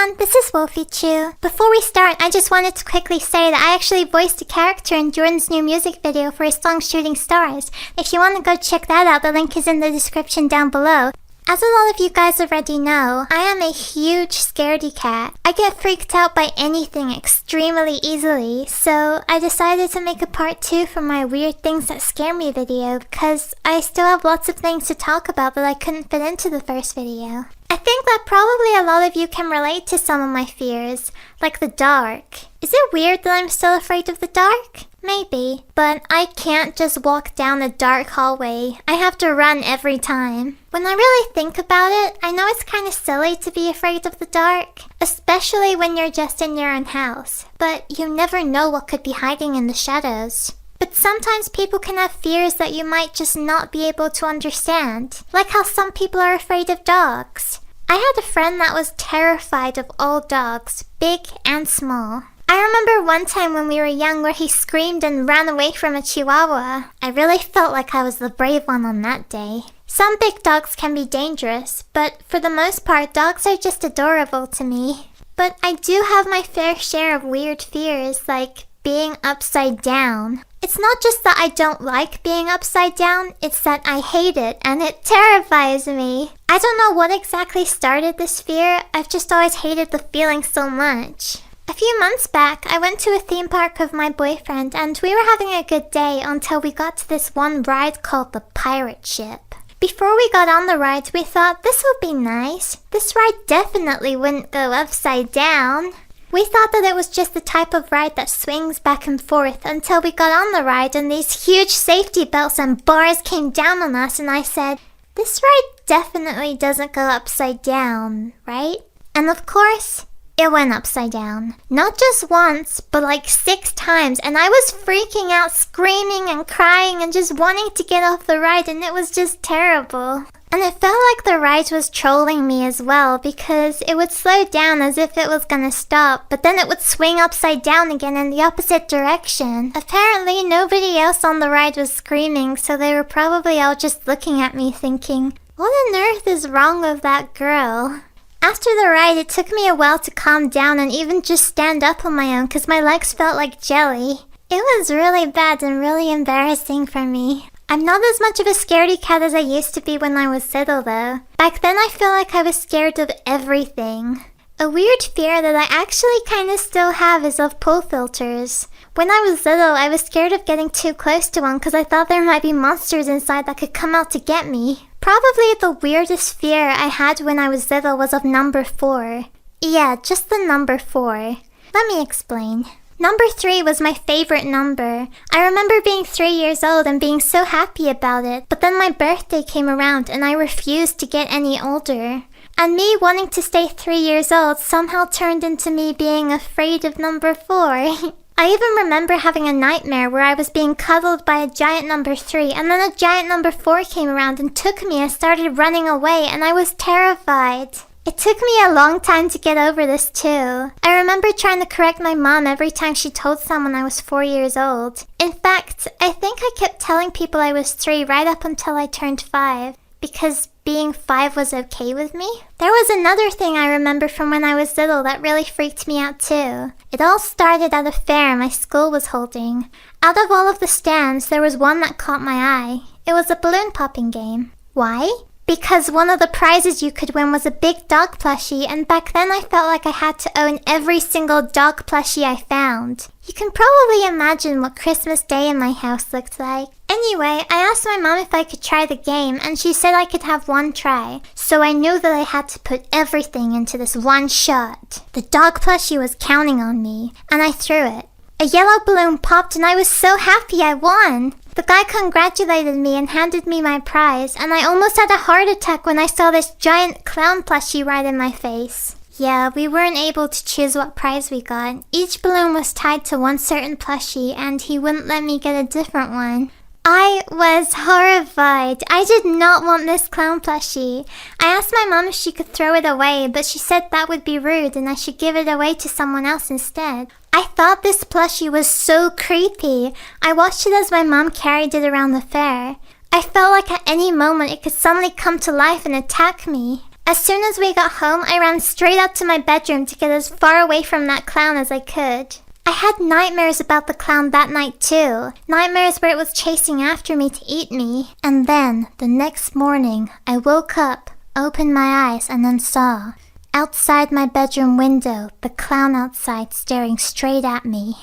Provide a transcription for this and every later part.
everyone, this is Wolfychu. Before we start, I just wanted to quickly say that I actually voiced a character in Jordan's new music video for his song Shooting Stars. If you want to go check that out, the link is in the description down below. As a lot of you guys already know, I am a huge scaredy cat. I get freaked out by anything extremely easily, so I decided to make a part 2 for my Weird Things That Scare Me video because I still have lots of things to talk about that I couldn't fit into the first video. I think that probably a lot of you can relate to some of my fears, like the dark. Is it weird that I'm still afraid of the dark? Maybe, but I can't just walk down a dark hallway. I have to run every time. When I really think about it, I know it's kind of silly to be afraid of the dark, especially when you're just in your own house, but you never know what could be hiding in the shadows. But sometimes people can have fears that you might just not be able to understand, like how some people are afraid of dogs. I had a friend that was terrified of all dogs, big and small. I remember one time when we were young where he screamed and ran away from a chihuahua. I really felt like I was the brave one on that day. Some big dogs can be dangerous, but for the most part, dogs are just adorable to me. But I do have my fair share of weird fears, like being upside down. It's not just that I don't like being upside down, it's that I hate it and it terrifies me. I don't know what exactly started this fear, I've just always hated the feeling so much. A few months back, I went to a theme park with my boyfriend and we were having a good day until we got to this one ride called the pirate ship. Before we got on the ride, we thought this would be nice. This ride definitely wouldn't go upside down. We thought that it was just the type of ride that swings back and forth until we got on the ride and these huge safety belts and bars came down on us and I said, "This ride definitely doesn't go upside down, right?" And of course, it went upside down. Not just once, but like 6 times, and I was freaking out, screaming and crying and just wanting to get off the ride, and it was just terrible. And it felt like the ride was trolling me as well, because it would slow down as if it was gonna stop, but then it would swing upside down again in the opposite direction. Apparently, nobody else on the ride was screaming, so they were probably all just looking at me thinking, what on earth is wrong with that girl? After the ride, it took me a while to calm down and even just stand up on my own because my legs felt like jelly. It was really bad and really embarrassing for me. I'm not as much of a scaredy cat as I used to be when I was little though. Back then I feel like I was scared of everything. A weird fear that I actually kinda still have is of pool filters. When I was little, I was scared of getting too close to one because I thought there might be monsters inside that could come out to get me. Probably the weirdest fear I had when I was little was of number 4. Yeah, just the number 4. Let me explain. Number 3 was my favorite number. I remember being 3 years old and being so happy about it, but then my birthday came around and I refused to get any older. And me wanting to stay 3 years old somehow turned into me being afraid of number 4. I even remember having a nightmare where I was being cuddled by a giant number 3 and then a giant number 4 came around and took me and started running away and I was terrified. It took me a long time to get over this too. I remember trying to correct my mom every time she told someone I was 4 years old. In fact, I think I kept telling people I was 3 right up until I turned 5. Because being 5 was okay with me? There was another thing I remember from when I was little that really freaked me out too. It all started at a fair my school was holding. Out of all of the stands, there was one that caught my eye. It was a balloon popping game. Why? Because one of the prizes you could win was a big dog plushie, and back then I felt like I had to own every single dog plushie I found. You can probably imagine what Christmas Day in my house looked like. Anyway, I asked my mom if I could try the game, and she said I could have one try. So I knew that I had to put everything into this one shot. The dog plushie was counting on me, and I threw it. A yellow balloon popped and I was so happy I won. The guy congratulated me and handed me my prize, and I almost had a heart attack when I saw this giant clown plushie right in my face. Yeah, we weren't able to choose what prize we got. Each balloon was tied to one certain plushie and he wouldn't let me get a different one. I was horrified. I did not want this clown plushie. I asked my mom if she could throw it away, but she said that would be rude and I should give it away to someone else instead. I thought this plushie was so creepy. I watched it as my mom carried it around the fair. I felt like at any moment it could suddenly come to life and attack me. As soon as we got home, I ran straight up to my bedroom to get as far away from that clown as I could. I had nightmares about the clown that night too. Nightmares where it was chasing after me to eat me. And then, the next morning, I woke up, opened my eyes, and then saw, outside my bedroom window, the clown outside staring straight at me.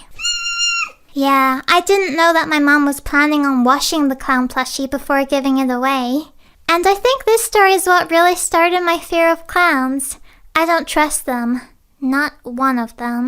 Yeah, I didn't know that my mom was planning on washing the clown plushie before giving it away. And I think this story is what really started my fear of clowns. I don't trust them. Not one of them.